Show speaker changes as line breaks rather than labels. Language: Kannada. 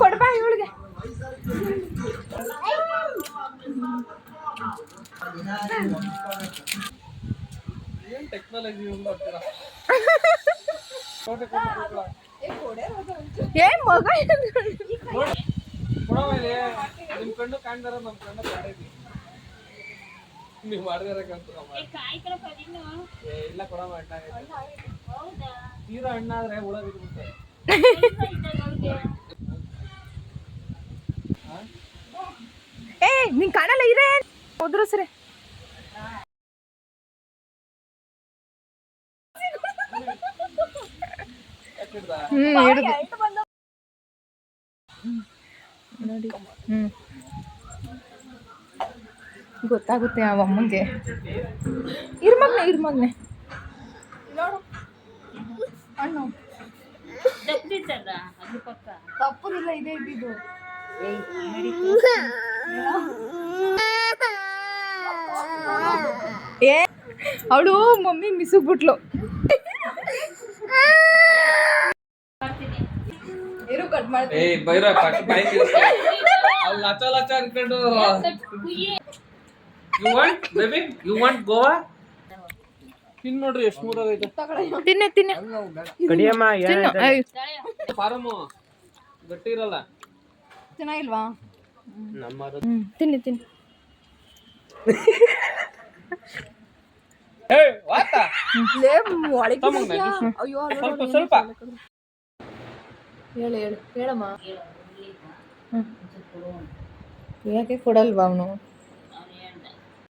ಕೊಡ್ಬಾ ಇವಳಿಗೆ. ಏನ್ ಮಗ
ನಿಮ್ ಕಣ್ಣು ಕಾಣ್ದಾರ ನಮ್ ಕಣ್ಣು ಕಾಣೈತಿ. ನೀವ್ ಮಾಡಿದಾರ ಇಲ್ಲ ಕೊಡೋ ತೀರಾ ಹಣ್ಣಾದ್ರೆ ಹುಳ ಬಿದ್ಬಿಡ್ತಾರೆ.
ಏ ನಿಂಗ್ ಕಾಣಲ್ಲ ಇರೇ ಹೋದ್ರು ಸರಿ. ನೋಡಿ ಗೊತ್ತಾಗುತ್ತೆ ಆ ಅಮ್ಮಂಗೆ. ಇರ್ಮಗ್ನೆ ನೋಡು ಹಣ್ಣು ತಪ್ಪುದಿಲ್ಲ, ಇದೇ ಇದ್ದಿದ್ದು. ಏ ಅವಳು ಮಮ್ಮಿ ಮಿಸುಗ್ಬಿಟ್ಲು. ಕಟ್ ಮಾಡ್ತೀನಿ.
ತಿನ್ ನೋಡ್ರಿ ಎಷ್ಟು ಮೂರಾಗೈತೆ.
ತಿನ್ನೆ
ಫಾರಮು ಗಟ್ಟಿ ಇರಲ್ಲ.
ಚೆನ್ನಾಗಿಲ್ವಾ? ತಿನ್ನಿ
ಸ್ವಲ್ಪ
ಹೇಳಮ್ಮ. ಯಾಕೆ ಕೊಡಲ್ವಾ ಅವನು?